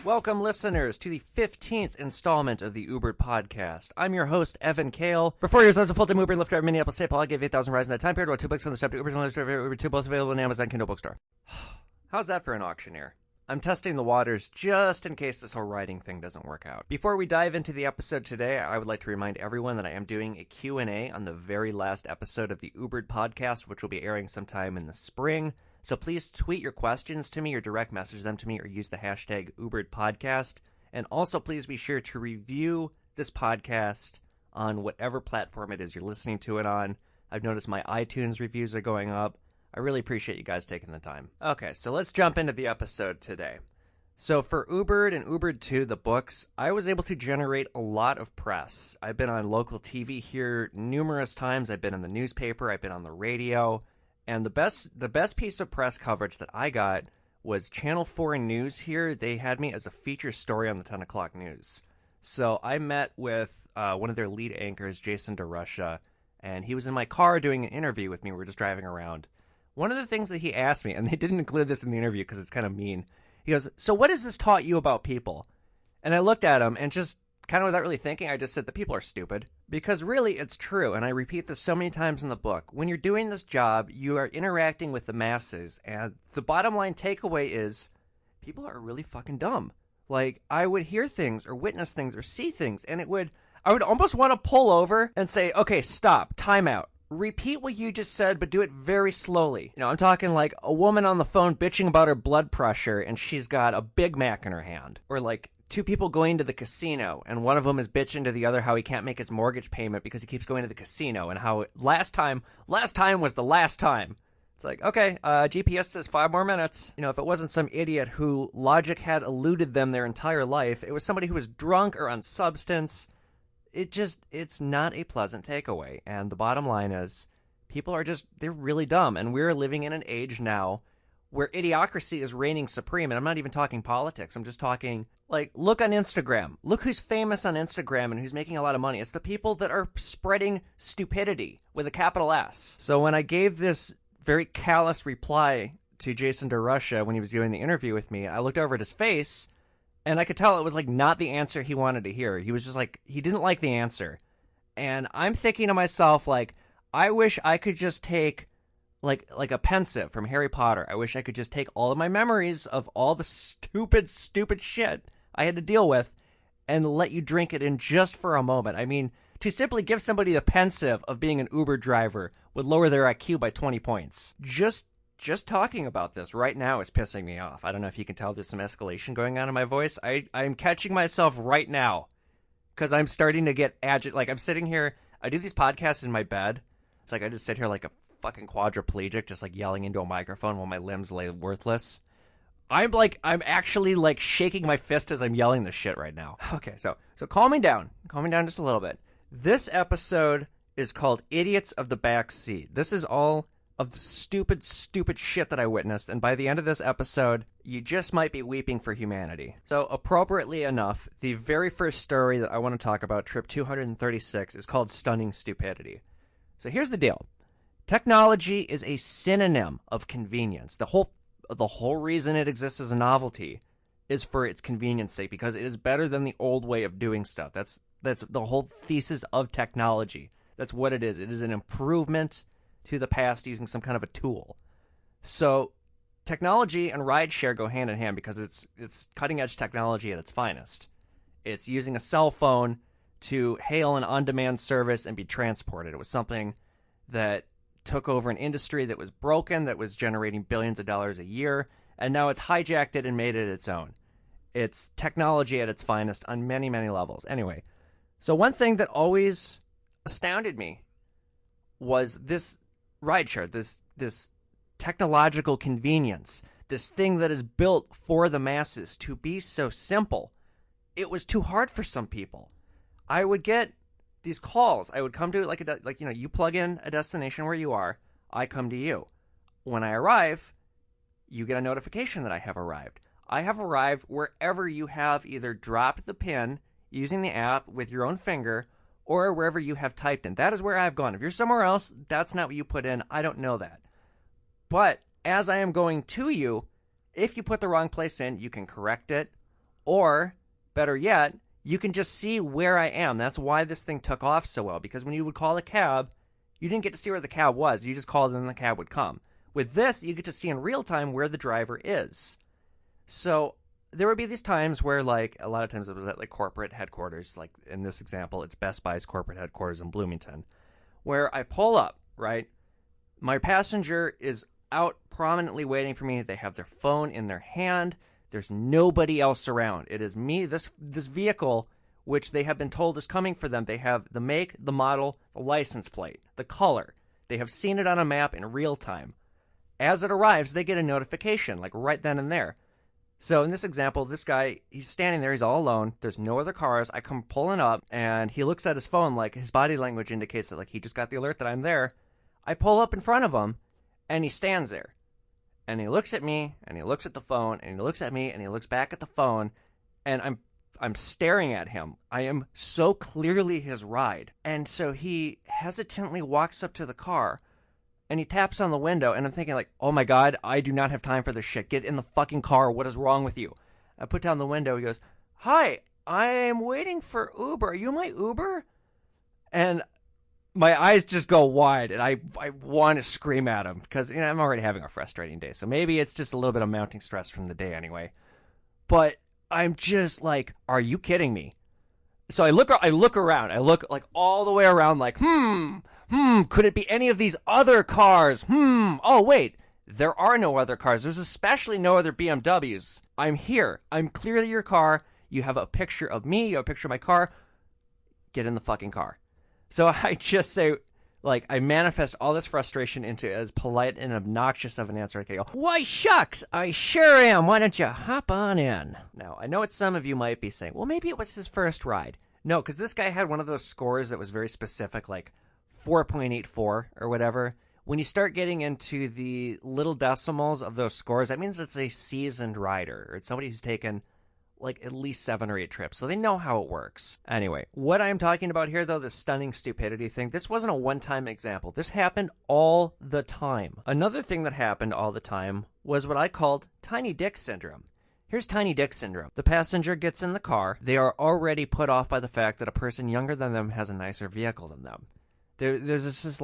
Welcome, listeners, to the 15th installment of the UBERED podcast. I'm your host, Evan Kale. For 4 years, I was a full-time Uber and Lyft driver in Minneapolis, St. Paul. I gave 8,000 rides in that time period. Wrote 2 books on the subject. Uber and Lyft driver, Uber 2, both available in Amazon Kindle bookstore. How's that for an auctioneer? I'm testing the waters just in case this whole writing thing doesn't work out. Before we dive into the episode today, I would like to remind everyone that I am doing a Q&A on the very last episode of the UBERED podcast, which will be airing sometime in the spring. So please tweet your questions to me or direct message them to me or use the hashtag UBEREDPodcast. And also please be sure to review this podcast on whatever platform it is you're listening to it on. I've noticed my iTunes reviews are going up. I really appreciate you guys taking the time. Okay, so let's jump into the episode today. So for UBERED and UBERED 2, the books, I was able to generate a lot of press. I've been on local TV here numerous times. I've been in the newspaper. I've been on the radio. And the best piece of press coverage that I got was Channel 4 News here. They had me as a feature story on the 10 o'clock news. So I met with one of their lead anchors, Jason DeRusha, and he was in my car doing an interview with me. We were just driving around. One of the things that he asked me, and they didn't include this in the interview because it's kind of mean, he goes, "So what has this taught you about people?" And I looked at him and just kind of without really thinking, I just said that people are stupid. Because really, it's true, and I repeat this so many times in the book. When you're doing this job, you are interacting with the masses, and the bottom line takeaway is people are really fucking dumb. Like, I would hear things or witness things or see things, and I would almost want to pull over and say, "Okay, stop, time out. Repeat what you just said, but do it very slowly." You know, I'm talking like a woman on the phone bitching about her blood pressure, and she's got a Big Mac in her hand. Or like two people going to the casino, and one of them is bitching to the other how he can't make his mortgage payment because he keeps going to the casino, and how last time was the last time. It's like, okay, GPS says 5 more minutes. You know, if it wasn't some idiot who logic had eluded them their entire life, it was somebody who was drunk or on substance. It's not a pleasant takeaway. And the bottom line is, people are they're really dumb. And we're living in an age now where idiocracy is reigning supreme. And I'm not even talking politics. I'm just talking, like, look on Instagram. Look who's famous on Instagram and who's making a lot of money. It's the people that are spreading stupidity with a capital S. So when I gave this very callous reply to Jason DeRusha when he was doing the interview with me, I looked over at his face, and I could tell it was, like, not the answer he wanted to hear. He was just, like, he didn't like the answer. And I'm thinking to myself, like, I wish I could just take, like a pensive from Harry Potter. I wish I could just take all of my memories of all the stupid shit I had to deal with and let you drink it in just for a moment. I mean, to simply give somebody the pensive of being an Uber driver would lower their IQ by 20 points. Just talking about this right now is pissing me off. I don't know if you can tell there's some escalation going on in my voice. I'm catching myself right now because I'm starting to get agitated. Like, I'm sitting here. I do these podcasts in my bed. It's like I just sit here like a fucking quadriplegic, just like yelling into a microphone while my limbs lay worthless. I'm actually like shaking my fist as I'm yelling this shit right now. Okay, so calming down just a little bit. This episode is called Idiots of the Back Seat. This is all of the stupid shit that I witnessed, and by the end of this episode, you just might be weeping for humanity. So appropriately enough, the very first story that I want to talk about, trip 236, is called Stunning Stupidity. So here's the deal. Technology is a synonym of convenience. The whole reason it exists as a novelty is for its convenience sake, because it is better than the old way of doing stuff. That's the whole thesis of technology. That's what it is. It is an improvement to the past using some kind of a tool. So technology and rideshare go hand in hand because it's cutting edge technology at its finest. It's using a cell phone to hail an on-demand service and be transported. It was something that took over an industry that was broken, that was generating billions of dollars a year, and now it's hijacked it and made it its own. It's technology at its finest on many, many levels. Anyway, so one thing that always astounded me was this rideshare, this technological convenience, this thing that is built for the masses to be so simple. It was too hard for some people. I would get these calls. I would come to you plug in a destination where you are. I come to you. When I arrive, you get a notification that I have arrived. I have arrived wherever you have either dropped the pin using the app with your own finger, or wherever you have typed in. That is where I've gone. If you're somewhere else, that's not what you put in. I don't know that. But as I am going to you, if you put the wrong place in, you can correct it. Or, better yet, you can just see where I am. That's why this thing took off so well. Because when you would call a cab, you didn't get to see where the cab was. You just called and the cab would come. With this, you get to see in real time where the driver is. So there would be these times where, like, a lot of times it was at, like, corporate headquarters. Like, in this example, it's Best Buy's corporate headquarters in Bloomington. Where I pull up, right? My passenger is out prominently waiting for me. They have their phone in their hand. There's nobody else around. It is me, this vehicle, which they have been told is coming for them. They have the make, the model, the license plate, the color. They have seen it on a map in real time. As it arrives, they get a notification, like right then and there. So in this example, this guy, he's standing there. He's all alone. There's no other cars. I come pulling up, and he looks at his phone, like his body language indicates that, like, he just got the alert that I'm there. I pull up in front of him, and he stands there. And he looks at me, and he looks at the phone, and he looks at me, and he looks back at the phone, and I'm staring at him. I am so clearly his ride. And so he hesitantly walks up to the car, and he taps on the window, and I'm thinking, like, oh my God, I do not have time for this shit. Get in the fucking car. What is wrong with you? I put down the window. He goes, hi, I'm waiting for Uber. Are you my Uber? And my eyes just go wide, and I want to scream at him because, you know, I'm already having a frustrating day. So maybe it's just a little bit of mounting stress from the day anyway. But I'm just like, are you kidding me? So I look around. I look like all the way around like, could it be any of these other cars? Oh, wait, there are no other cars. There's especially no other BMWs. I'm here. I'm clearly your car. You have a picture of me. You have a picture of my car. Get in the fucking car. So I just say, like, I manifest all this frustration into as polite and obnoxious of an answer I can go, why, shucks, I sure am. Why don't you hop on in? Now, I know what some of you might be saying. Well, maybe it was his first ride. No, because this guy had one of those scores that was very specific, like 4.84 or whatever. When you start getting into the little decimals of those scores, that means it's a seasoned rider. Or it's somebody who's taken like at least 7 or 8 trips, so they know how it works. Anyway, what I'm talking about here, though, the stunning stupidity thing, this wasn't a one-time example. This happened all the time. Another thing that happened all the time was what I called tiny dick syndrome. Here's tiny dick syndrome. The passenger gets in the car. They are already put off by the fact that a person younger than them has a nicer vehicle than them. There's this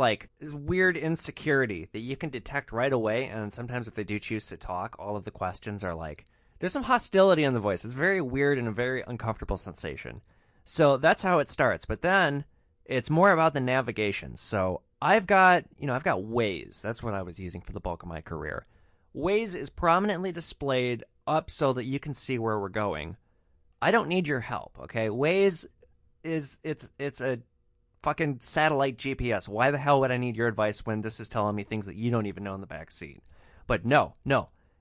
weird insecurity that you can detect right away, and sometimes if they do choose to talk, all of the questions are like, there's some hostility in the voice. It's very weird and a very uncomfortable sensation. So that's how it starts. But then it's more about the navigation. So I've got Waze. That's what I was using for the bulk of my career. Waze is prominently displayed up so that you can see where we're going. I don't need your help, okay? Waze it's a fucking satellite GPS. Why the hell would I need your advice when this is telling me things that you don't even know in the back seat? But no.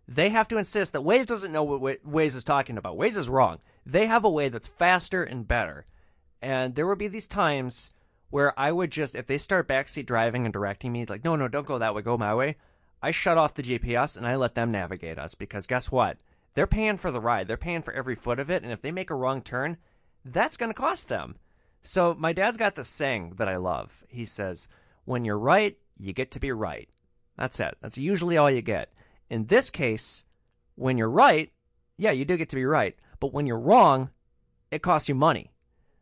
They have to insist that Waze doesn't know what Waze is talking about. Waze is wrong. They have a way that's faster and better. And there would be these times where I would just, if they start backseat driving and directing me, like, no, don't go that way, go my way, I shut off the GPS and I let them navigate us. Because guess what? They're paying for the ride. They're paying for every foot of it. And if they make a wrong turn, that's going to cost them. So my dad's got this saying that I love. He says, when you're right, you get to be right. That's it. That's usually all you get. In this case, when you're right, yeah, you do get to be right. But when you're wrong, it costs you money.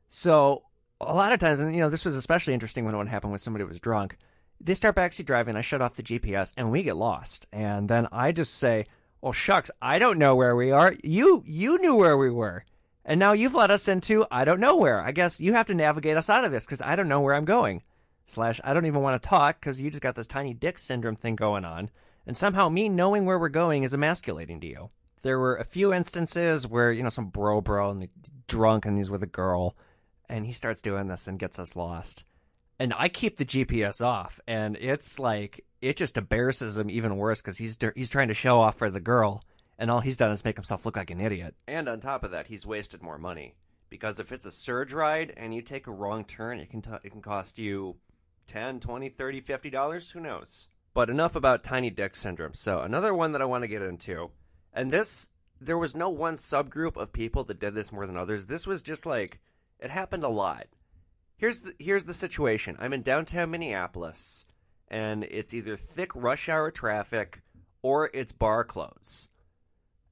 So a lot of times, and this was especially interesting when it happened when somebody was drunk, they start backseat driving, I shut off the GPS, and we get lost. And then I just say, well, shucks, I don't know where we are. You knew where we were. And now you've let us into I don't know where. I guess you have to navigate us out of this because I don't know where I'm going. / I don't even want to talk because you just got this tiny dick syndrome thing going on. And somehow me knowing where we're going is emasculating to you. There were a few instances where, some bro and the drunk and he's with a girl and he starts doing this and gets us lost. And I keep the GPS off and it's like, it just embarrasses him even worse because he's trying to show off for the girl and all he's done is make himself look like an idiot. And on top of that, he's wasted more money because if it's a surge ride and you take a wrong turn, it can cost you $10, $20, $30, $50, who knows? But enough about tiny dick syndrome. So another one that I want to get into, and there was no one subgroup of people that did this more than others. This was just like, it happened a lot. Here's the situation. I'm in downtown Minneapolis, and it's either thick rush hour traffic or it's bar close.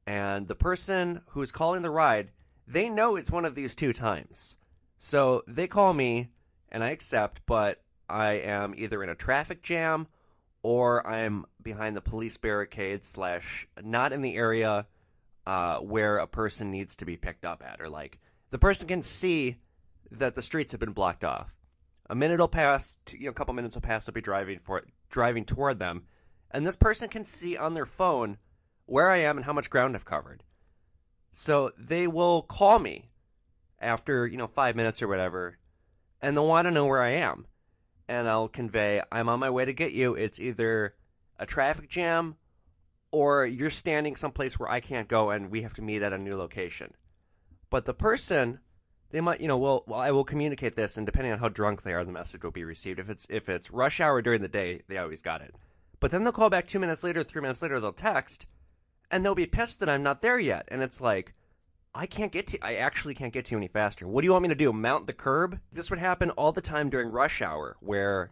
And the person who's calling the ride, they know it's one of these two times. So they call me, and I accept, but I am either in a traffic jam or I'm behind the police barricade / not in the area where a person needs to be picked up at. Or, like, the person can see that the streets have been blocked off. A minute will pass, a couple minutes will pass, I'll be driving toward them, and this person can see on their phone where I am and how much ground I've covered. So they will call me after, 5 minutes or whatever, and they'll want to know where I am. And I'll convey, I'm on my way to get you. It's either a traffic jam or you're standing someplace where I can't go and we have to meet at a new location. But the person, they might, I will communicate this, and depending on how drunk they are, the message will be received. If it's rush hour during the day, they always got it. But then they'll call back 2 minutes later, 3 minutes later, they'll text, and they'll be pissed that I'm not there yet. And it's like, I actually can't get to you any faster. What do you want me to do, mount the curb? This would happen all the time during rush hour, where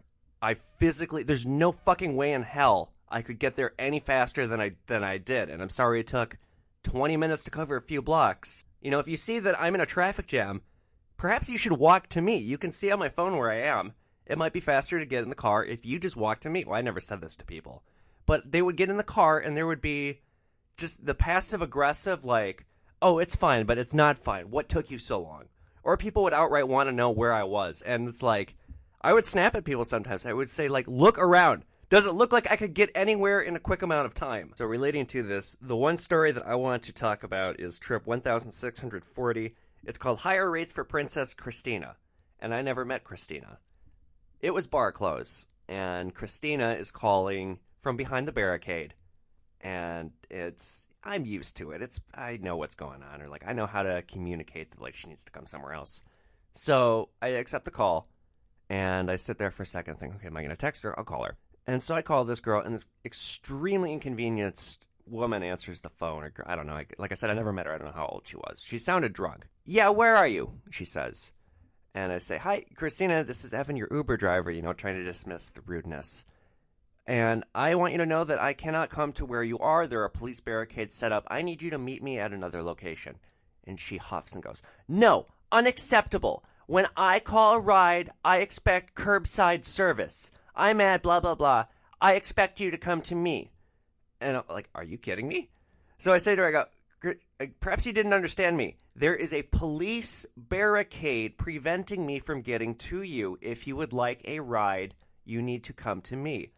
there's no fucking way in hell I could get there any faster than I did. And I'm sorry it took 20 minutes to cover a few blocks. If you see that I'm in a traffic jam, perhaps you should walk to me. You can see on my phone where I am. It might be faster to get in the car if you just walk to me. Well, I never said this to people. But they would get in the car, and there would be just the passive-aggressive, like, oh, it's fine, but it's not fine. What took you so long? Or people would outright want to know where I was. And it's like, I would snap at people sometimes. I would say, like, look around. Does it look like I could get anywhere in a quick amount of time? So relating to this, the one story that I want to talk about is trip 1640. It's called Higher Rates for Princess Christina. And I never met Christina. It was bar close. And Christina is calling from behind the barricade. And I'm used to it. I know what's going on, or like I know how to communicate that like she needs to come somewhere else. So I accept the call, and I sit there for a second, think, okay, am I going to text her? I'll call her. And so I call this girl, and this extremely inconvenienced woman answers the phone, or I don't know. Like I said, I never met her. I don't know how old she was. She sounded drunk. Yeah, where are you? She says, and I say, hi, Christina. This is Evan, your Uber driver. Trying to dismiss the rudeness. And I want you to know that I cannot come to where you are. There are police barricades set up. I need you to meet me at another location. And she huffs and goes, no, unacceptable. When I call a ride, I expect curbside service. I'm at blah, blah, blah. I expect you to come to me. And I'm like, are you kidding me? So I say to her, I go, perhaps you didn't understand me. There is a police barricade preventing me from getting to you. If you would like a ride, you need to come to me.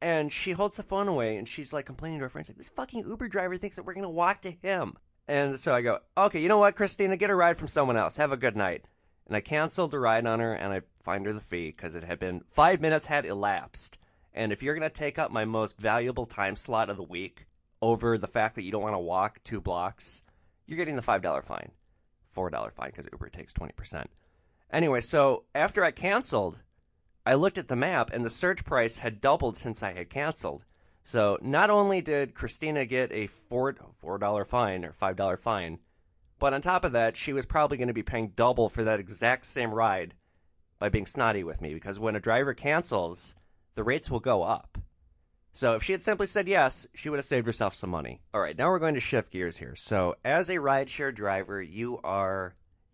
And she holds the phone away, and she's like complaining to her friends, like, this fucking Uber driver thinks that we're going to walk to him. And so I go, okay, you know what, Christina, get a ride from someone else. Have a good night. And I canceled the ride on her, and I fined her the fee because it had been 5 minutes had elapsed. And if you're going to take up my most valuable time slot of the week over the fact that you don't want to walk 2 blocks, you're getting the $5 fine. $4 fine because Uber takes 20%. Anyway, so after I canceled, I looked at the map, and the surge price had doubled since I had canceled. So not only did Christina get a $4 fine or $5 fine, but on top of that, she was probably going to be paying double for that exact same ride by being snotty with me, because when a driver cancels, the rates will go up. So if she had simply said yes, she would have saved herself some money. All right, now we're going to shift gears here. So as a rideshare driver, you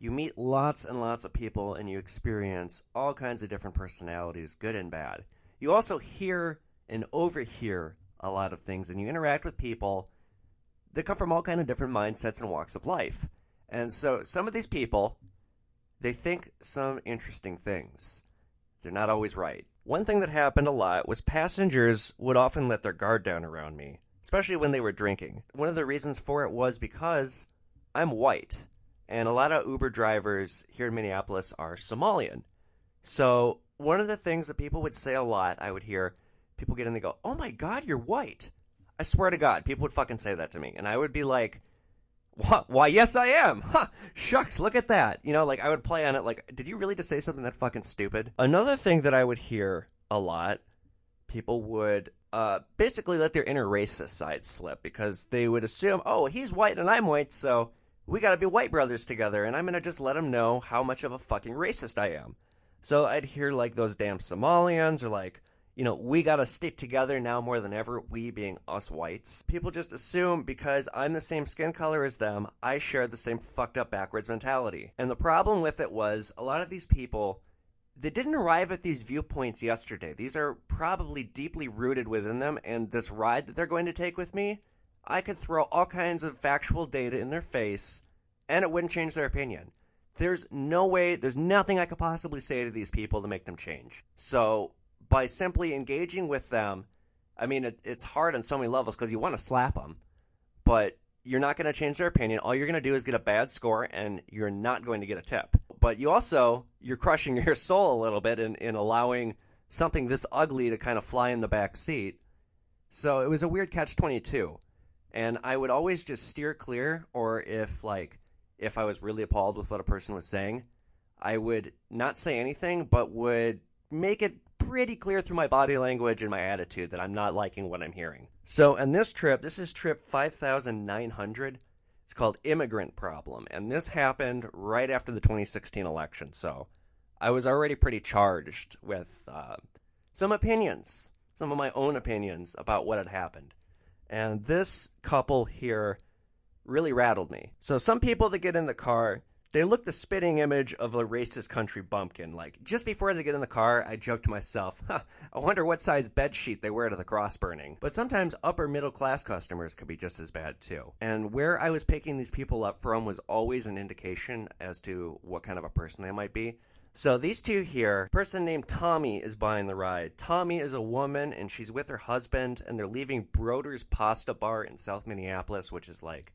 meet lots and lots of people, and you experience all kinds of different personalities, good and bad. You also hear and overhear a lot of things, and you interact with people that come from all kinds of different mindsets and walks of life. And so some of these people, they think some interesting things. They're not always right. One thing that happened a lot was passengers would often let their guard down around me, especially when they were drinking. One of the reasons for it was because I'm white. And a lot of Uber drivers here in Minneapolis are Somalian. So one of the things that people would say a lot, I would hear people get in, they go, oh my God, you're white. I swear to God, people would fucking say that to me. And I would be like, what? Why, yes, I am. Huh, shucks, look at that. I would play on it like, did you really just say something that fucking stupid? Another thing that I would hear a lot, people would basically let their inner racist side slip, because they would assume, oh, he's white and I'm white, so we gotta be white brothers together, and I'm gonna just let him know how much of a fucking racist I am. So I'd hear like those damn Somalians, or like, we gotta stick together now more than ever, we being us whites. People just assume because I'm the same skin color as them, I share the same fucked up backwards mentality. And the problem with it was, a lot of these people, they didn't arrive at these viewpoints yesterday. These are probably deeply rooted within them, and this ride that they're going to take with me, I could throw all kinds of factual data in their face, and it wouldn't change their opinion. There's no way, there's nothing I could possibly say to these people to make them change. So by simply engaging with them, I mean, it's hard on so many levels because you want to slap them, but you're not going to change their opinion. All you're going to do is get a bad score, and you're not going to get a tip. But you're crushing your soul a little bit in allowing something this ugly to kind of fly in the back seat. So it was a weird catch-22. And I would always just steer clear, or if I was really appalled with what a person was saying, I would not say anything, but would make it pretty clear through my body language and my attitude that I'm not liking what I'm hearing. So in this is trip 5,900. It's called Immigrant Problem, and this happened right after the 2016 election. So I was already pretty charged with some opinions, some of my own opinions about what had happened. And this couple here really rattled me. So some people that get in the car, they look the spitting image of a racist country bumpkin. Like, just before they get in the car, I joke to myself, I wonder what size bed sheet they wear to the cross burning. But sometimes upper middle class customers could be just as bad too. And where I was picking these people up from was always an indication as to what kind of a person they might be. So these two here, a person named Tommy is buying the ride. Tommy is a woman, and she's with her husband, and they're leaving Broder's Pasta Bar in South Minneapolis, which is like,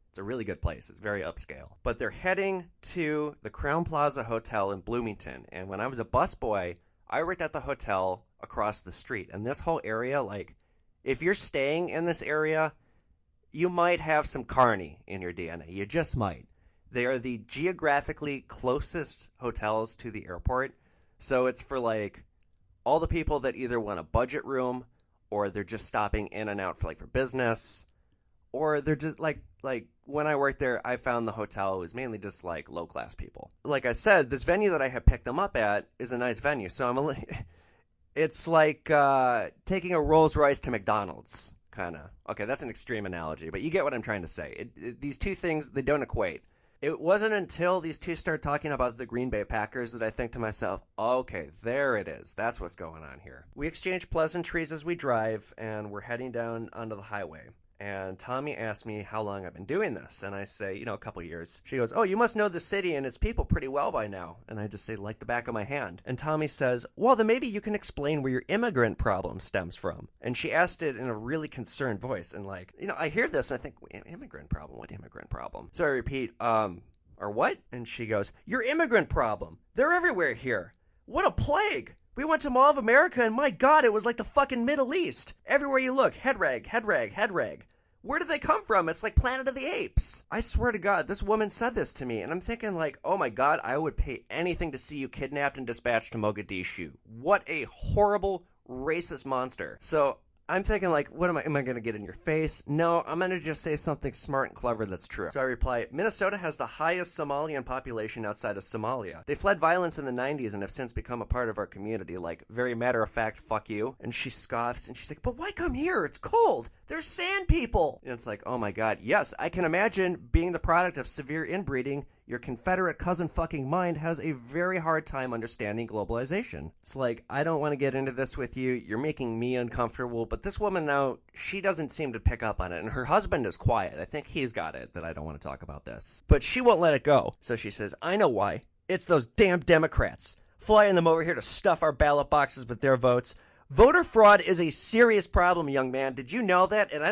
it's a really good place. It's very upscale. But they're heading to the Crown Plaza Hotel in Bloomington. And when I was a busboy, I worked at the hotel across the street. And this whole area, like, if you're staying in this area, you might have some carny in your DNA. You just might. They are the geographically closest hotels to the airport. So it's for, like, all the people that either want a budget room, or they're just stopping in and out for business, or they're just, like when I worked there, I found the hotel was mainly just, like, low-class people. Like I said, this venue that I have picked them up at is a nice venue. So it's like taking a Rolls Royce to McDonald's, kind of. Okay, that's an extreme analogy, but you get what I'm trying to say. These two things, they don't equate. It wasn't until these two start talking about the Green Bay Packers that I think to myself, okay, there it is. That's what's going on here. We exchange pleasantries as we drive, and we're heading down onto the highway. And Tommy asked me how long I've been doing this. And I say, a couple years. She goes, oh, you must know the city and its people pretty well by now. And I just say, like the back of my hand. And Tommy says, well, then maybe you can explain where your immigrant problem stems from. And she asked it in a really concerned voice. And I hear this and I think, immigrant problem? What immigrant problem? So I repeat, or what? And she goes, your immigrant problem. They're everywhere here. What a plague. We went to Mall of America, and my God, it was like the fucking Middle East. Everywhere you look, head rag, head rag, head rag. Where did they come from? It's like Planet of the Apes. I swear to God, this woman said this to me, and I'm thinking oh my God, I would pay anything to see you kidnapped and dispatched to Mogadishu. What a horrible, racist monster. So I'm thinking what am I going to get in your face? No, I'm going to just say something smart and clever that's true. So I reply, Minnesota has the highest Somalian population outside of Somalia. They fled violence in the 90s and have since become a part of our community. Very matter of fact, fuck you. And she scoffs and she's like, but why come here? It's cold. There's sand people. And it's like, oh my God. Yes, I can imagine being the product of severe inbreeding. Your Confederate cousin fucking mind has a very hard time understanding globalization. It's like, I don't want to get into this with you. You're making me uncomfortable. But this woman now, she doesn't seem to pick up on it. And her husband is quiet. I think he's got it that I don't want to talk about this. But she won't let it go. So she says, I know why. It's those damn Democrats. Flying them over here to stuff our ballot boxes with their votes. Voter fraud is a serious problem, young man. Did you know that? And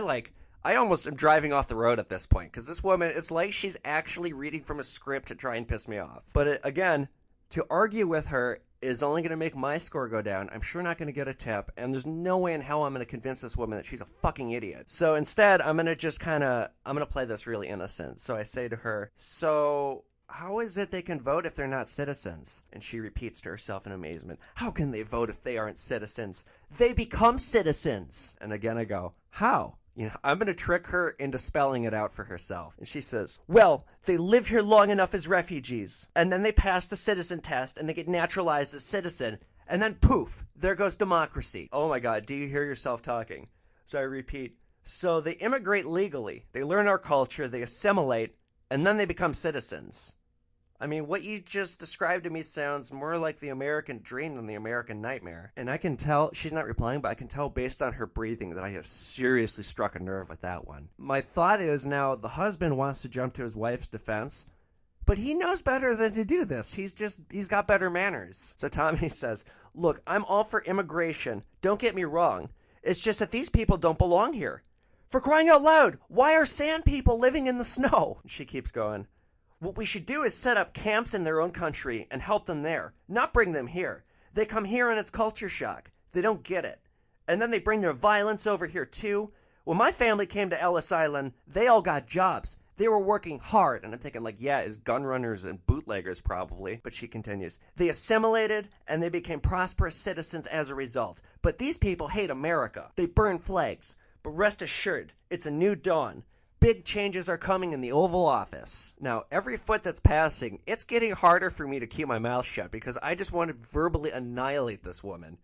I almost am driving off the road at this point because this woman, it's like she's actually reading from a script to try and piss me off. But again, to argue with her is only going to make my score go down. I'm sure not going to get a tip, and there's no way in hell I'm going to convince this woman that she's a fucking idiot. So instead, I'm going to just I'm going to play this really innocent. So I say to her, so how is it they can vote if they're not citizens? And she repeats to herself in amazement, how can they vote if they aren't citizens? They become citizens. And again I go, how? I'm going to trick her into spelling it out for herself. And she says, well, they live here long enough as refugees, and then they pass the citizen test, and they get naturalized as citizen, and then poof, there goes democracy. Oh my God, do you hear yourself talking? So I repeat, so they immigrate legally, they learn our culture, they assimilate, and then they become citizens. I mean, what you just described to me sounds more like the American dream than the American nightmare. And I can tell, she's not replying, but I can tell based on her breathing that I have seriously struck a nerve with that one. My thought is now the husband wants to jump to his wife's defense, but he knows better than to do this. He's got better manners. So Tommy says, look, I'm all for immigration. Don't get me wrong. It's just that these people don't belong here. For crying out loud, why are sand people living in the snow? She keeps going. What we should do is set up camps in their own country and help them there, not bring them here. They come here and it's culture shock. They don't get it. And then they bring their violence over here too. When my family came to Ellis Island, they all got jobs. They were working hard. And I'm thinking like, yeah, as gun runners and bootleggers probably. But she continues. They assimilated and they became prosperous citizens as a result. But these people hate America. They burn flags. But rest assured, it's a new dawn. Big changes are coming in the Oval Office. Now, every foot that's passing, it's getting harder for me to keep my mouth shut because I just want to verbally annihilate this woman.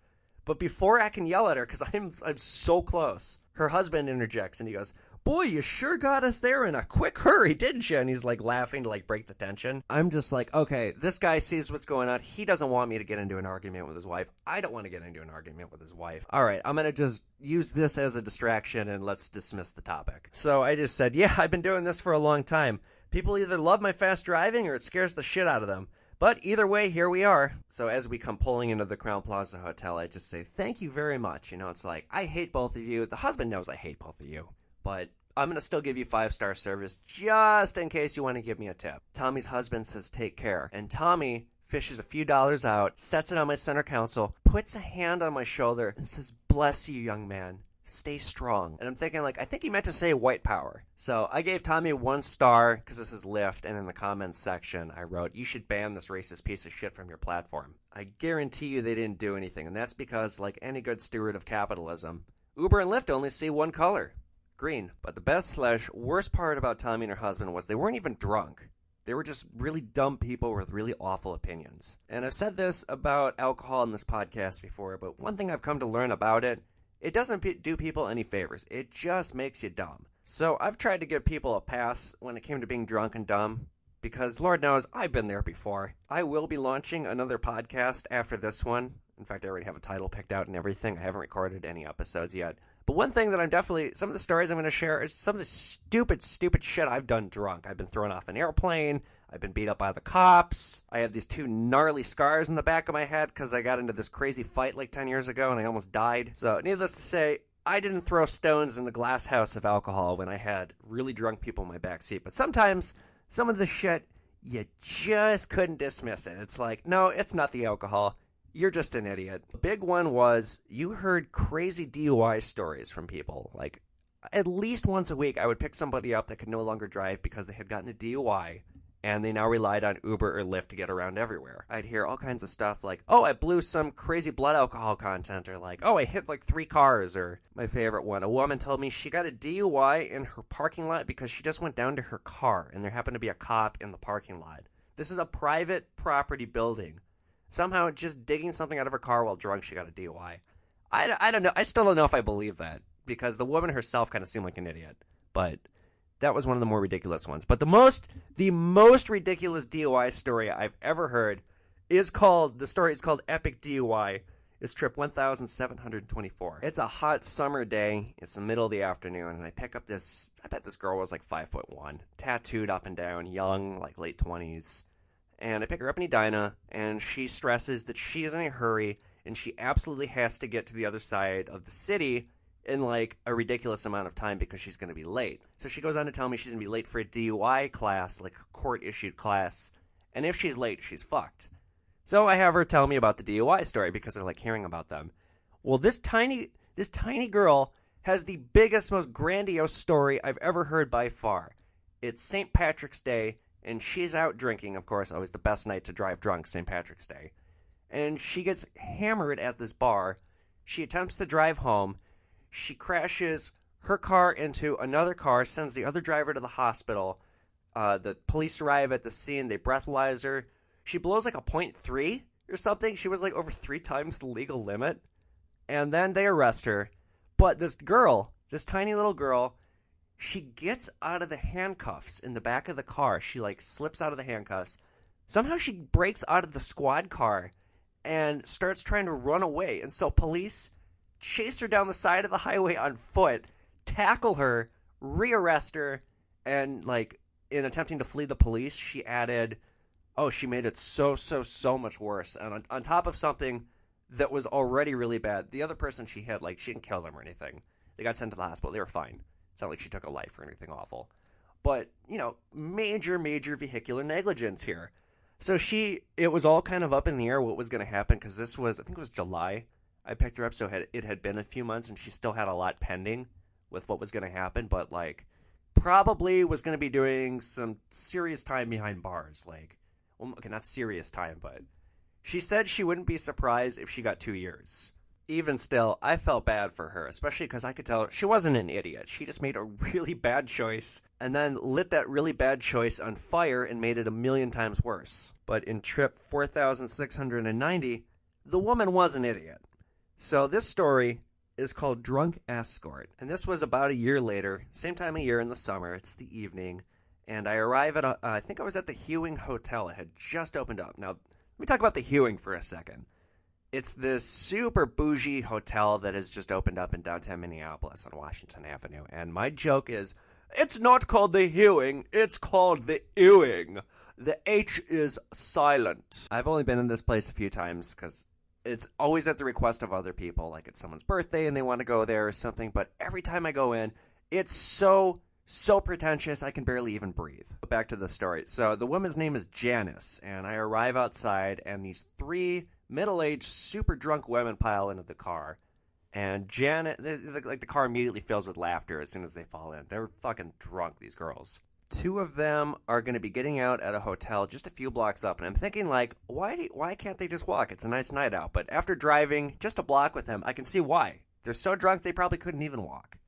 But before I can yell at her, because I'm so close, her husband interjects and he goes, boy, you sure got us there in a quick hurry, didn't you? And he's like laughing to like break the tension. I'm just like, okay, this guy sees what's going on. He doesn't want me to get into an argument with his wife. I don't want to get into an argument with his wife. All right, I'm going to just use this as a distraction and let's dismiss the topic. So I just said, yeah, I've been doing this for a long time. People either love my fast driving or it scares the shit out of them. But either way, here we are. So as we come pulling into the Crown Plaza Hotel, I just say, thank you very much. It's like, I hate both of you. The husband knows I hate both of you. But I'm going to still give you 5-star service just in case you want to give me a tip. Tommy's husband says, take care. And Tommy fishes a few dollars out, sets it on my center console, puts a hand on my shoulder, and says, bless you, young man. Stay strong. And I'm thinking, like, I think he meant to say white power. So I gave Tommy 1 star because this is Lyft, and in the comments section, I wrote, you should ban this racist piece of shit from your platform. I guarantee you they didn't do anything, and that's because, like any good steward of capitalism, Uber and Lyft only see one color, green. But the best/worst part about Tommy and her husband was they weren't even drunk. They were just really dumb people with really awful opinions. And I've said this about alcohol in this podcast before, but one thing I've come to learn about it, it doesn't do people any favors. It just makes you dumb. So I've tried to give people a pass when it came to being drunk and dumb, because Lord knows I've been there before. I will be launching another podcast after this one. In fact, I already have a title picked out and everything. I haven't recorded any episodes yet. But one thing that some of the stories I'm going to share is some of the stupid shit I've done drunk. I've been thrown off an airplane. I've been beat up by the cops. I have these 2 gnarly scars in the back of my head because I got into this crazy fight like 10 years ago and I almost died. So needless to say, I didn't throw stones in the glass house of alcohol when I had really drunk people in my backseat. But sometimes, some of the shit, you just couldn't dismiss it. It's like, no, it's not the alcohol. You're just an idiot. The big one was you heard crazy DUI stories from people. Like, at least once a week, I would pick somebody up that could no longer drive because they had gotten a DUI, and they now relied on Uber or Lyft to get around everywhere. I'd hear all kinds of stuff like, oh, I blew some crazy blood alcohol content, or like, oh, I hit like 3 cars, or my favorite one, a woman told me she got a DUI in her parking lot because she just went down to her car, and there happened to be a cop in the parking lot. This is a private property building. Somehow, just digging something out of her car while drunk, she got a DUI. I don't know. I still don't know if I believe that, because the woman herself kind of seemed like an idiot. But that was one of the more ridiculous ones. But the most ridiculous DUI story I've ever heard is called Epic DUI. It's trip 1724. It's a hot summer day. It's the middle of the afternoon, and I pick up this, I bet this girl was like 5'1", tattooed up and down, young, like late 20s. And I pick her up in Edina, and she stresses that she is in a hurry, and she absolutely has to get to the other side of the city in like a ridiculous amount of time because she's going to be late. So she goes on to tell me she's going to be late for a DUI class, like a court-issued class, and if she's late, she's fucked. So I have her tell me about the DUI story because I like hearing about them. Well, this tiny girl has the biggest, most grandiose story I've ever heard by far. It's St. Patrick's Day, and she's out drinking, of course, always the best night to drive drunk, St. Patrick's Day. And she gets hammered at this bar. She attempts to drive home. She crashes her car into another car, sends the other driver to the hospital. The police arrive at the scene. They breathalyze her. She blows like a .3 or something. She was like over 3 times the legal limit. And then they arrest her. But this girl, this tiny little girl, she gets out of the handcuffs in the back of the car. She like slips out of the handcuffs. Somehow she breaks out of the squad car and starts trying to run away. And so police chase her down the side of the highway on foot, tackle her, rearrest her, and like in attempting to flee the police, she made it so much worse. And on top of something that was already really bad, the other person she hit, like, she didn't kill them or anything. They got sent to the hospital. They were fine. It's not like she took a life or anything awful. But, major vehicular negligence here. So it was all kind of up in the air what was going to happen, because I think it was July. I picked her up, so it had been a few months, and she still had a lot pending with what was going to happen, but, like, probably was going to be doing some serious time behind bars. Like, well, okay, not serious time, but she said she wouldn't be surprised if she got 2 years. Even still, I felt bad for her, especially because I could tell she wasn't an idiot. She just made a really bad choice and then lit that really bad choice on fire and made it a million times worse. But in trip 4690, the woman was an idiot. So this story is called Drunk Escort, and this was about a year later, same time of year in the summer. It's the evening, and I arrive at I think I was at the Hewing Hotel. It had just opened up. Now, let me talk about the Hewing for a second. It's this super bougie hotel that has just opened up in downtown Minneapolis on Washington Avenue. And my joke is, it's not called the Hewing, it's called the Ewing. The H is silent. I've only been in this place a few times because it's always at the request of other people. Like it's someone's birthday and they want to go there or something. But every time I go in, it's so pretentious I can barely even breathe. But back to the story. So the woman's name is Janice. And I arrive outside and these 3 middle-aged, super drunk women pile into the car, and the car immediately fills with laughter as soon as they fall in. They're fucking drunk, these girls. 2 of them are going to be getting out at a hotel just a few blocks up, and I'm thinking, like, why can't they just walk? It's a nice night out. But after driving just a block with them, I can see why. They're so drunk they probably couldn't even walk.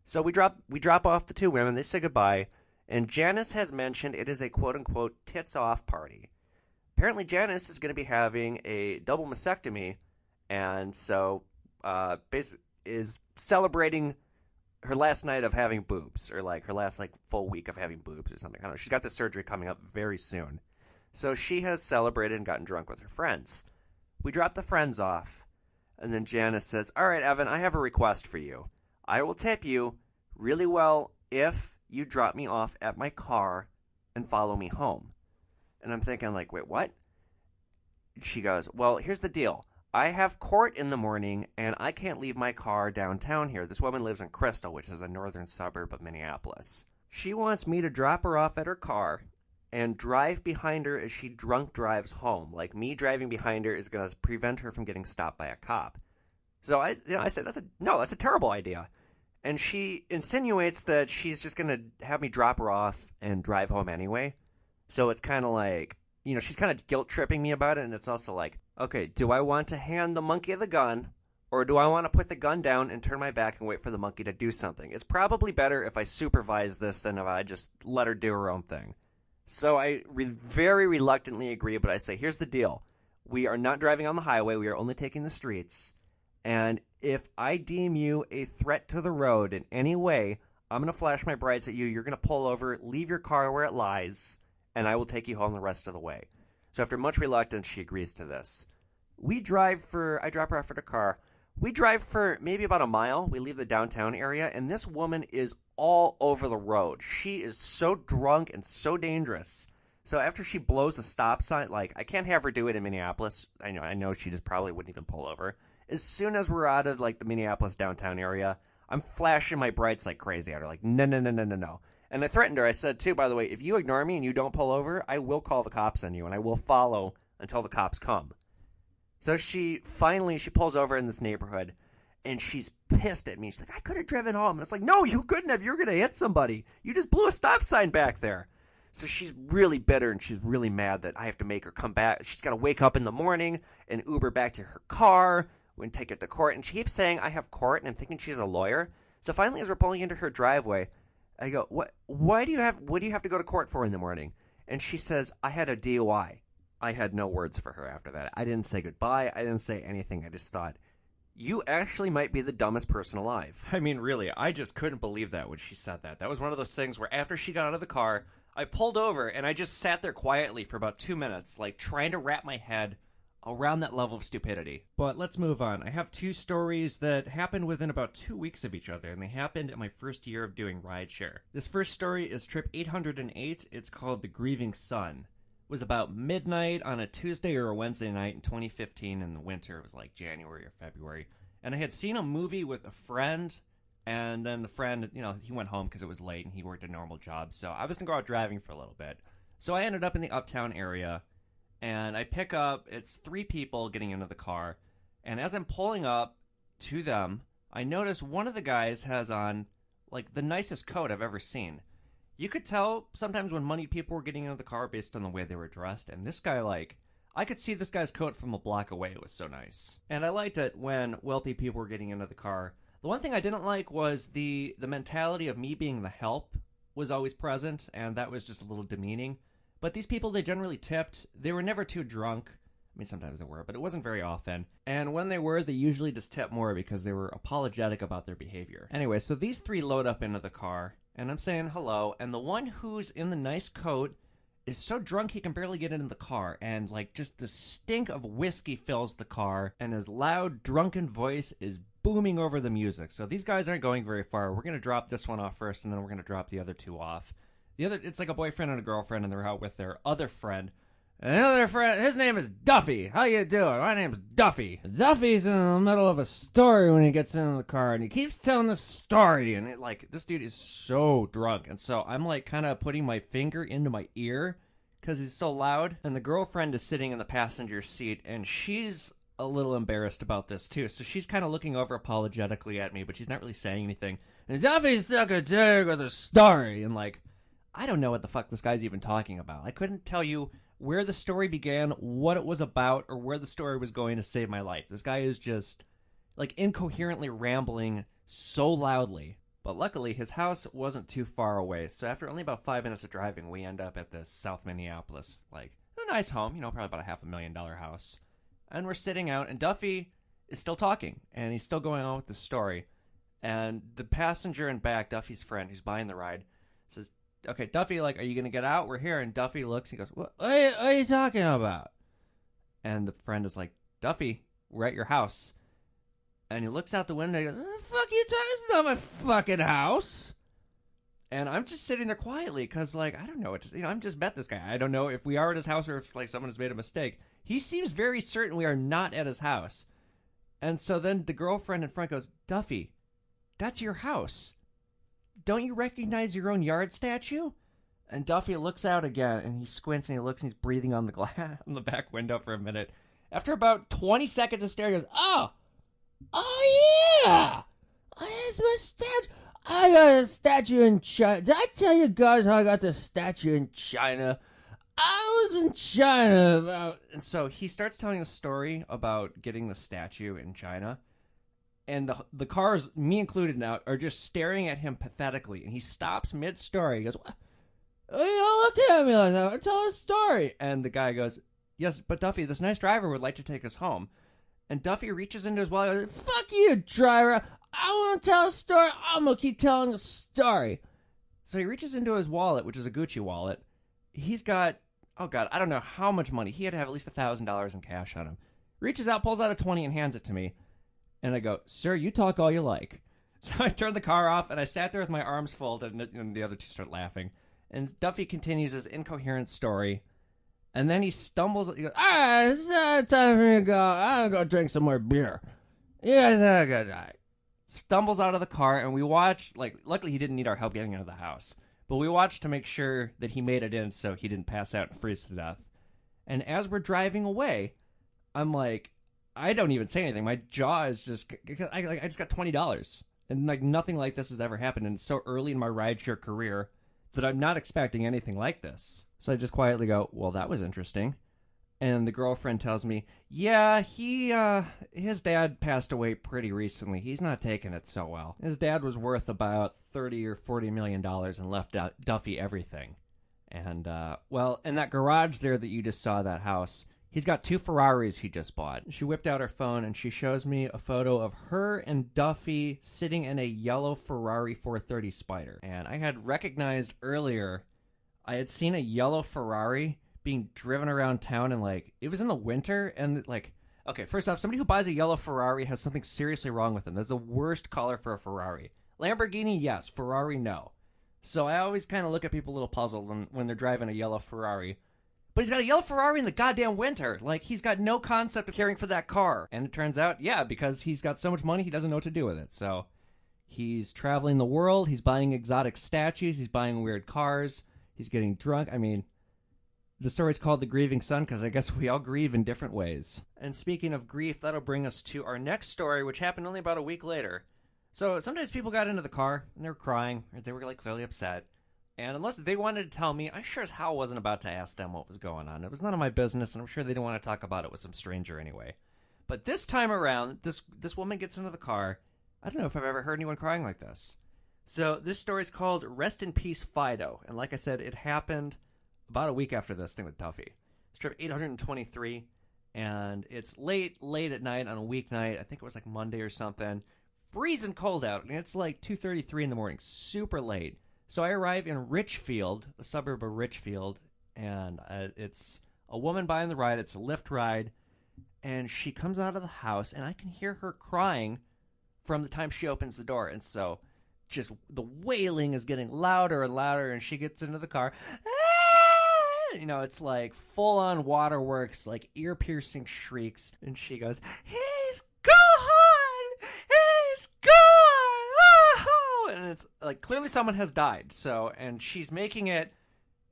So we drop off the 2 women, they say goodbye, and Janice has mentioned it is a quote-unquote tits-off party. Apparently, Janice is going to be having a double mastectomy, and so is celebrating her last night of having boobs, or like her last like full week of having boobs or something. I don't know. She's got this surgery coming up very soon, so she has celebrated and gotten drunk with her friends. We drop the friends off, and then Janice says, "All right, Evan, I have a request for you. I will tip you really well if you drop me off at my car and follow me home." And I'm thinking, like, wait, what? She goes, well, here's the deal. I have court in the morning, and I can't leave my car downtown here. This woman lives in Crystal, which is a northern suburb of Minneapolis. She wants me to drop her off at her car and drive behind her as she drunk drives home. Like, me driving behind her is going to prevent her from getting stopped by a cop. So I said, that's a terrible idea. And she insinuates that she's just going to have me drop her off and drive home anyway. So it's kind of like, she's kind of guilt-tripping me about it, and it's also like, okay, do I want to hand the monkey the gun, or do I want to put the gun down and turn my back and wait for the monkey to do something? It's probably better if I supervise this than if I just let her do her own thing. So I very reluctantly agree, but I say, here's the deal. We are not driving on the highway. We are only taking the streets. And if I deem you a threat to the road in any way, I'm going to flash my brights at you. You're going to pull over, leave your car where it lies, and I will take you home the rest of the way. So after much reluctance, she agrees to this. I drop her off at her car. We drive for maybe about a mile. We leave the downtown area, and this woman is all over the road. She is so drunk and so dangerous. So after she blows a stop sign, like, I can't have her do it in Minneapolis. I know she just probably wouldn't even pull over. As soon as we're out of, like, the Minneapolis downtown area, I'm flashing my brights like crazy at her, like, no. And I threatened her. I said, too, by the way, if you ignore me and you don't pull over, I will call the cops on you, and I will follow until the cops come. So she pulls over in this neighborhood, and she's pissed at me. She's like, I could have driven home. And it's like, no, you couldn't have. You're going to hit somebody. You just blew a stop sign back there. So she's really bitter, and she's really mad that I have to make her come back. She's got to wake up in the morning and Uber back to her car and take it to court. And she keeps saying, I have court, and I'm thinking she's a lawyer. So finally, as we're pulling into her driveway, I go, what do you have to go to court for in the morning? And she says, I had a DUI. I had no words for her after that. I didn't say goodbye. I didn't say anything. I just thought, you actually might be the dumbest person alive. I mean, really, I just couldn't believe that when she said that. That was one of those things where after she got out of the car, I pulled over and I just sat there quietly for about 2 minutes, like trying to wrap my head around that level of stupidity. But let's move on. I have 2 stories that happened within about 2 weeks of each other, and they happened in my first year of doing rideshare. This first story is trip 808. It's called The Grieving Son. It was about midnight on a Tuesday or a Wednesday night in 2015 in the winter. It was like January or February. And I had seen a movie with a friend, and then the friend, he went home because it was late and he worked a normal job. So I was going to go out driving for a little bit. So I ended up in the uptown area, and I pick up, it's 3 people getting into the car. And as I'm pulling up to them, I notice one of the guys has on, like, the nicest coat I've ever seen. You could tell sometimes when money people were getting into the car based on the way they were dressed. And this guy, I could see this guy's coat from a block away. It was so nice. And I liked it when wealthy people were getting into the car. The one thing I didn't like was the mentality of me being the help was always present, and that was just a little demeaning. But these people, they generally tipped. They were never too drunk. I mean, sometimes they were, but it wasn't very often. And when they were, they usually just tipped more because they were apologetic about their behavior. Anyway, so these 3 load up into the car, and I'm saying hello, and the one who's in the nice coat is so drunk he can barely get into the car, and just the stink of whiskey fills the car, and his loud, drunken voice is booming over the music. So these guys aren't going very far. We're going to drop this one off first, and then we're going to drop the other 2 off. It's like a boyfriend and a girlfriend, and they're out with their other friend. And the other friend, his name is Duffy. How you doing? My name's Duffy. Duffy's in the middle of a story when he gets into the car, and he keeps telling the story, and this dude is so drunk. And so I'm kind of putting my finger into my ear because he's so loud. And the girlfriend is sitting in the passenger seat, and she's a little embarrassed about this too. So she's kind of looking over apologetically at me, but she's not really saying anything. And Duffy's stuck a dig with the story, and I don't know what the fuck this guy's even talking about. I couldn't tell you where the story began, what it was about, or where the story was going to save my life. This guy is just, incoherently rambling so loudly. But luckily, his house wasn't too far away. So after only about 5 minutes of driving, we end up at this South Minneapolis, a nice home, probably about a $500,000 house. And we're sitting out, and Duffy is still talking, and he's still going on with the story. And the passenger in back, Duffy's friend, who's buying the ride, says, okay, Duffy, are you going to get out? We're here. And Duffy looks, he goes, what are you talking about? And the friend is like, Duffy, we're at your house. And he looks out the window and he goes, what the fuck are you talking? This is not my fucking house. And I'm just sitting there quietly because, I don't know. I'm just met this guy. I don't know if we are at his house or if, someone has made a mistake. He seems very certain we are not at his house. And so then the girlfriend in front goes, Duffy, that's your house. Don't you recognize your own yard statue? And Duffy looks out again, and he squints, and he looks, and he's breathing on the glass on the back window for a minute. After about 20 seconds of staring, he goes, oh yeah, it's my statue. I got a statue in China. Did I tell you guys how I got the statue in China? I was in China and so he starts telling a story about getting the statue in China. And the cars, me included now, are just staring at him pathetically. And he stops mid-story. He goes, what? You look at me like that. Tell a story. And the guy goes, yes, but Duffy, this nice driver would like to take us home. And Duffy reaches into his wallet and goes, fuck you, driver. I want to tell a story. I'm going to keep telling a story. So he reaches into his wallet, which is a Gucci wallet. He's got, oh God, I don't know how much money. He had to have at least $1,000 in cash on him. Reaches out, pulls out a 20 and hands it to me. And I go, sir, you talk all you like. So I turned the car off, and I sat there with my arms folded, and the other 2 start laughing. And Duffy continues his incoherent story. And then he stumbles. He goes, all right, it's time for me to go. I'm going to go drink some more beer. You guys have a good night. Stumbles out of the car, and we watched. Luckily he didn't need our help getting out of the house. But we watched to make sure that he made it in so he didn't pass out and freeze to death. And as we're driving away, I'm like, I don't even say anything. My jaw is just, I just got $20. And nothing like this has ever happened. And it's so early in my rideshare career that I'm not expecting anything like this. So I just quietly go, well, that was interesting. And the girlfriend tells me, yeah, his dad passed away pretty recently. He's not taking it so well. His dad was worth about $30 or $40 million and left Duffy everything. And, in that garage there that you just saw, that house, he's got 2 Ferraris he just bought. She whipped out her phone and she shows me a photo of her and Duffy sitting in a yellow Ferrari 430 Spider. And I had recognized earlier, I had seen a yellow Ferrari being driven around town, and it was in the winter, and okay, first off, somebody who buys a yellow Ferrari has something seriously wrong with them. That's the worst color for a Ferrari. Lamborghini, yes. Ferrari, no. So I always kind of look at people a little puzzled when they're driving a yellow Ferrari. But he's got a yellow Ferrari in the goddamn winter. He's got no concept of caring for that car. And it turns out, yeah, because he's got so much money, he doesn't know what to do with it. So he's traveling the world, he's buying exotic statues, he's buying weird cars, he's getting drunk. I mean, the story's called The Grieving Son because I guess we all grieve in different ways. And speaking of grief, that'll bring us to our next story, which happened only about a week later. So sometimes people got into the car and they were crying, or they were clearly upset. And unless they wanted to tell me, I sure as hell wasn't about to ask them what was going on. It was none of my business, and I'm sure they didn't want to talk about it with some stranger anyway. But this time around, this woman gets into the car. I don't know if I've ever heard anyone crying like this. So this story's called Rest in Peace, Fido. And like I said, it happened about a week after this thing with Duffy. It's trip 823, and it's late at night on a weeknight. I think it was Monday or something. Freezing cold out, and it's 2:33 in the morning, super late. So I arrive in Richfield, a suburb of Richfield, and it's a woman buying the ride. It's a Lyft ride, and she comes out of the house, and I can hear her crying from the time she opens the door. And so just the wailing is getting louder and louder, and she gets into the car. It's full-on waterworks, ear-piercing shrieks. And she goes, he's gone! He's gone! Oh! And it's clearly someone has died. So, and she's making it,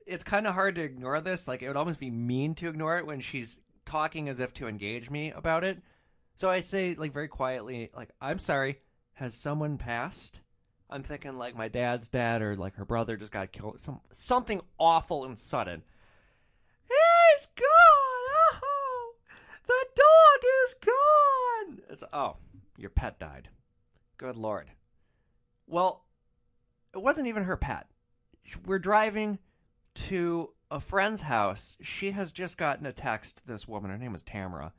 it's kind of hard to ignore this. It would almost be mean to ignore it when she's talking as if to engage me about it. So I say, very quietly, I'm sorry, has someone passed? I'm thinking, my dad's dad or, her brother just got killed. Something awful and sudden. He's gone! Oh! The dog is gone! Oh, your pet died. Good Lord. Well, it wasn't even her pet. We're driving to a friend's house. She has just gotten a text, this woman, her name is Tamara,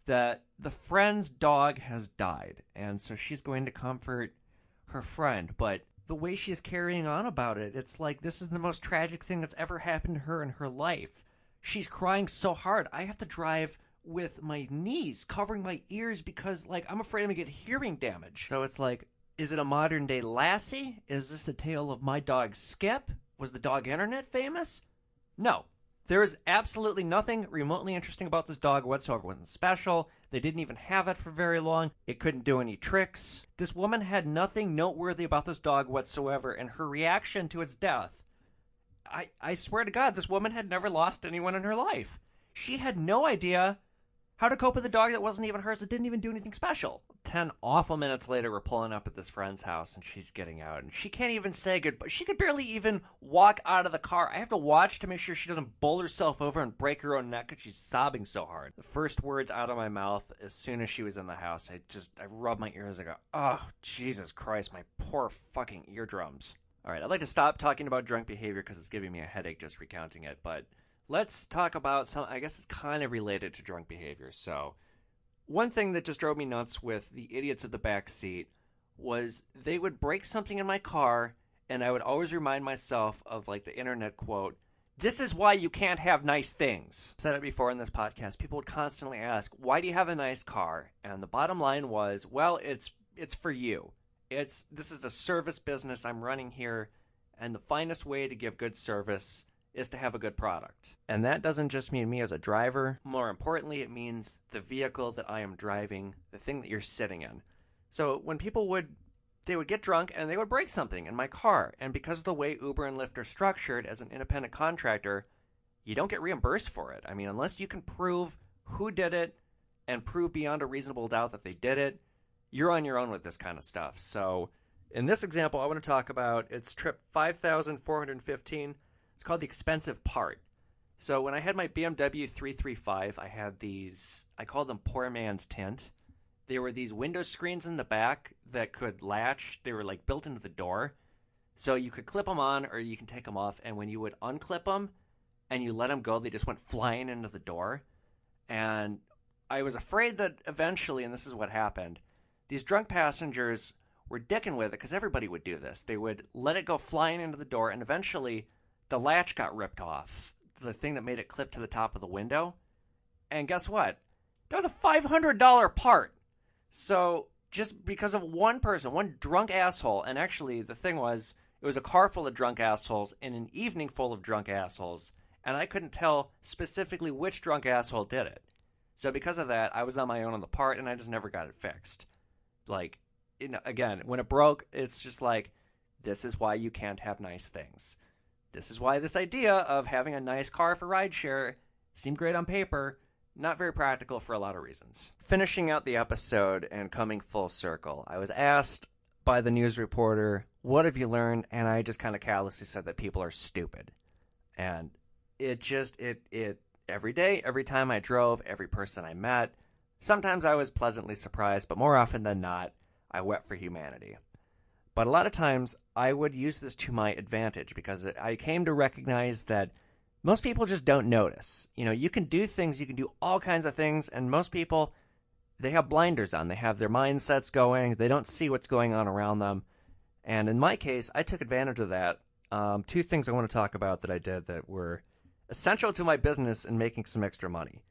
that the friend's dog has died. And so she's going to comfort her friend. But the way she's carrying on about it, it's this is the most tragic thing that's ever happened to her in her life. She's crying so hard, I have to drive with my knees covering my ears because, I'm afraid I'm going to get hearing damage. So it's is it a modern-day Lassie? Is this the tale of my dog Skip? Was the dog internet famous? No. There is absolutely nothing remotely interesting about this dog whatsoever. It wasn't special. They didn't even have it for very long. It couldn't do any tricks. This woman had nothing noteworthy about this dog whatsoever, and her reaction to its death, I swear to God, this woman had never lost anyone in her life. She had no idea how to cope with a dog that wasn't even hers, that didn't even do anything special. 10 awful minutes later, we're pulling up at this friend's house, and she's getting out, and she can't even say goodbye. She could barely even walk out of the car. I have to watch to make sure she doesn't bowl herself over and break her own neck because she's sobbing so hard. The first words out of my mouth as soon as she was in the house, I rub my ears. I go, oh, Jesus Christ, my poor fucking eardrums. All right, I'd like to stop talking about drunk behavior because it's giving me a headache just recounting it, but let's talk about some, I guess it's kind of related to drunk behavior. So one thing that just drove me nuts with the idiots at the back seat was they would break something in my car, and I would always remind myself of the internet quote, this is why you can't have nice things. I've said it before in this podcast. People would constantly ask, why do you have a nice car? And the bottom line was, well, it's for you. This is a service business I'm running here, and the finest way to give good service is to have a good product. And that doesn't just mean me as a driver. More importantly, it means the vehicle that I am driving, the thing that you're sitting in. So when people would get drunk and they would break something in my car, and because of the way Uber and Lyft are structured as an independent contractor, you don't get reimbursed for it. I mean, unless you can prove who did it and prove beyond a reasonable doubt that they did it, you're on your own with this kind of stuff. So in this example, I want to talk about, it's trip 5,415. It's called the expensive part. So when I had my BMW 335, I had these, I called them poor man's tint. They were these window screens in the back that could latch. They were like built into the door. So you could clip them on or you can take them off. And when you would unclip them and you let them go, they just went flying into the door. And I was afraid that eventually, and this is what happened, these drunk passengers were dicking with it because everybody would do this. They would let it go flying into the door, and eventually the latch got ripped off, the thing that made it clip to the top of the window. And guess what? That was a $500 part. So just because of one person, one drunk asshole, and actually the thing was, it was a car full of drunk assholes in an evening full of drunk assholes, and I couldn't tell specifically which drunk asshole did it. So because of that, I was on my own on the part, and I just never got it fixed. Like, again, when it broke, it's just like, this is why you can't have nice things. This is why this idea of having a nice car for rideshare seemed great on paper, not very practical for a lot of reasons. Finishing out the episode and coming full circle, I was asked by the news reporter, what have you learned? And I just kind of callously said that people are stupid. And it every day, every time I drove, every person I met, sometimes I was pleasantly surprised, but more often than not, I wept for humanity. But a lot of times, I would use this to my advantage because I came to recognize that most people just don't notice. You know, you can do things, you can do all kinds of things, and most people, they have blinders on. They have their mindsets going. They don't see what's going on around them. And in my case, I took advantage of that. Two things I want to talk about that I did that were essential to my business and making some extra money.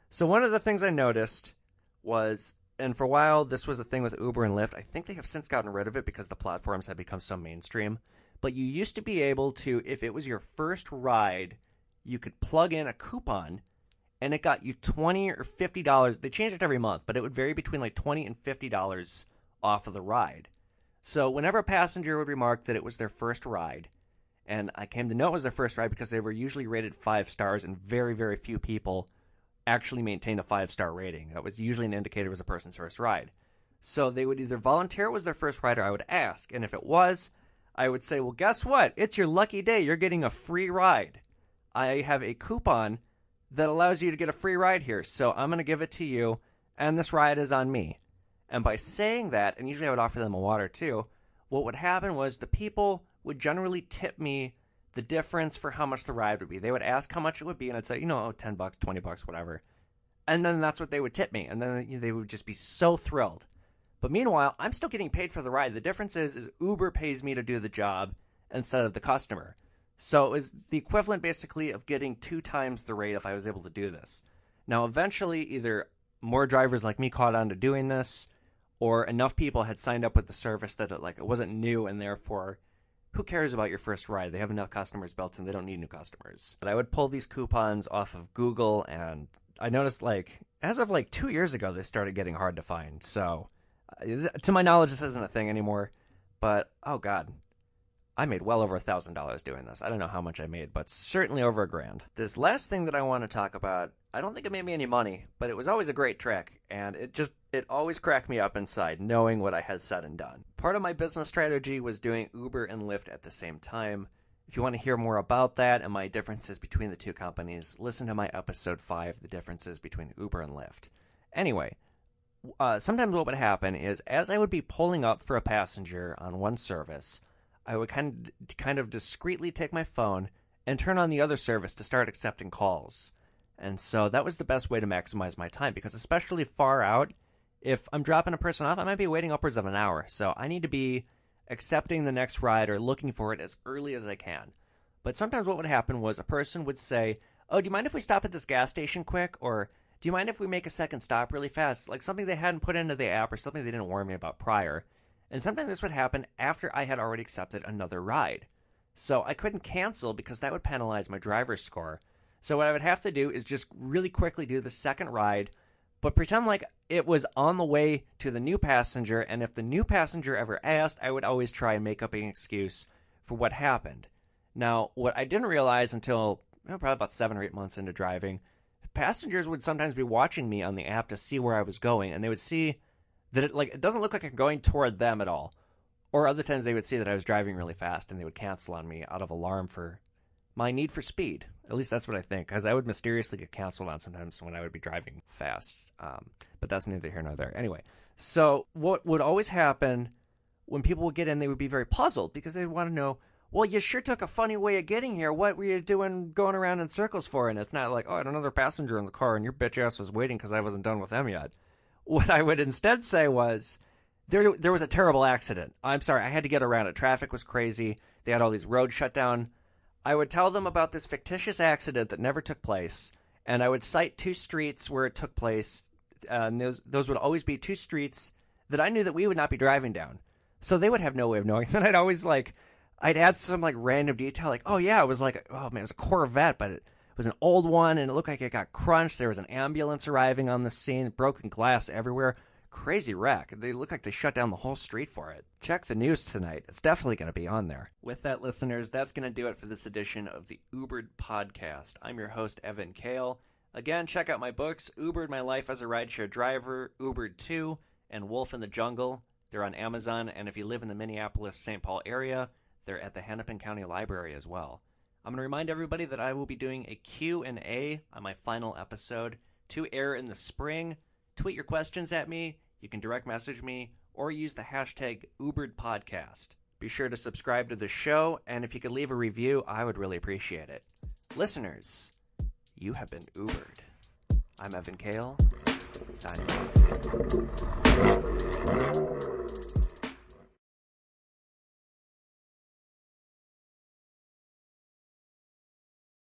So one of the things I noticed was, and for a while this was a thing with Uber and Lyft, I think they have since gotten rid of it because the platforms have become so mainstream, but you used to be able to, if it was your first ride, you could plug in a coupon and it got you $20 or $50. They changed it every month, but it would vary between like $20 and $50 off of the ride. So whenever a passenger would remark that it was their first ride, and I came to know it was their first ride because they were usually rated 5 stars, and very, very few people actually maintained a 5-star rating. That was usually an indicator it was a person's first ride. So they would either volunteer it was their first ride, or I would ask. And if it was, I would say, well, guess what? It's your lucky day. You're getting a free ride. I have a coupon that allows you to get a free ride here, so I'm going to give it to you, and this ride is on me. And by saying that, and usually I would offer them a water too, what would happen was the people would generally tip me the difference for how much the ride would be. They would ask how much it would be, and I'd say, $10, $20, whatever. And then that's what they would tip me, and then they would just be so thrilled. But meanwhile, I'm still getting paid for the ride. The difference is Uber pays me to do the job instead of the customer. So it was the equivalent, basically, of getting 2 times the rate if I was able to do this. Now, eventually, either more drivers like me caught on to doing this, or enough people had signed up with the service that it wasn't new, and therefore, who cares about your first ride? They have enough customers built in. They don't need new customers. But I would pull these coupons off of Google, and I noticed, as of 2 years ago, they started getting hard to find. So, to my knowledge, this isn't a thing anymore. But, oh God, I made well over $1,000 doing this. I don't know how much I made, but certainly over $1,000. This last thing that I want to talk about, I don't think it made me any money, but it was always a great trick, and it always cracked me up inside, knowing what I had said and done. Part of my business strategy was doing Uber and Lyft at the same time. If you want to hear more about that and my differences between the two companies, listen to my episode 5, The Differences Between Uber and Lyft. Anyway, sometimes what would happen is, as I would be pulling up for a passenger on one service, I would kind of discreetly take my phone and turn on the other service to start accepting calls. And so that was the best way to maximize my time, because especially far out, if I'm dropping a person off, I might be waiting upwards of an hour. So I need to be accepting the next ride or looking for it as early as I can. But sometimes what would happen was a person would say, oh, do you mind if we stop at this gas station quick? Or do you mind if we make a second stop really fast? Like something they hadn't put into the app or something they didn't warn me about prior. And sometimes this would happen after I had already accepted another ride. So I couldn't cancel because that would penalize my driver's score. So what I would have to do is just really quickly do the second ride, but pretend like it was on the way to the new passenger, and if the new passenger ever asked, I would always try and make up an excuse for what happened. Now, what I didn't realize until probably about 7 or 8 months into driving, passengers would sometimes be watching me on the app to see where I was going, and they would see that it doesn't look like I'm going toward them at all. Or other times they would see that I was driving really fast, and they would cancel on me out of alarm for my need for speed. At least that's what I think, because I would mysteriously get canceled on sometimes when I would be driving fast. But that's neither here nor there. Anyway, so what would always happen when people would get in, they would be very puzzled because they'd want to know, well, you sure took a funny way of getting here. What were you doing going around in circles for? And it's not like, oh, I had another passenger in the car and your bitch ass was waiting because I wasn't done with them yet. What I would instead say was, there was a terrible accident. I'm sorry, I had to get around it. Traffic was crazy. They had all these roads shut down. I would tell them about this fictitious accident that never took place, and I would cite 2 streets where it took place. And those would always be 2 streets that I knew that we would not be driving down. So they would have no way of knowing. Then I'd add some like random detail, like, oh yeah, it was like, oh man, it was a Corvette, but it was an old one, and it looked like it got crunched. There was an ambulance arriving on the scene, broken glass everywhere. Crazy wreck. They look like they shut down the whole street for it. Check the news tonight. It's definitely going to be on there. With that, listeners, that's going to do it for this edition of the UBERED podcast. I'm your host, Evan Kale. Again, check out my books, UBERED, My Life as a Rideshare Driver, UBERED 2, and Wolf in the Jungle. They're on Amazon, and if you live in the Minneapolis-St. Paul area, they're at the Hennepin County Library as well. I'm going to remind everybody that I will be doing a Q&A on my final episode to air in the spring. Tweet your questions at me. You can direct message me or use the hashtag UberedPodcast. Be sure to subscribe to the show, and if you could leave a review, I would really appreciate it. Listeners, you have been Ubered. I'm Evan Kale, signing off.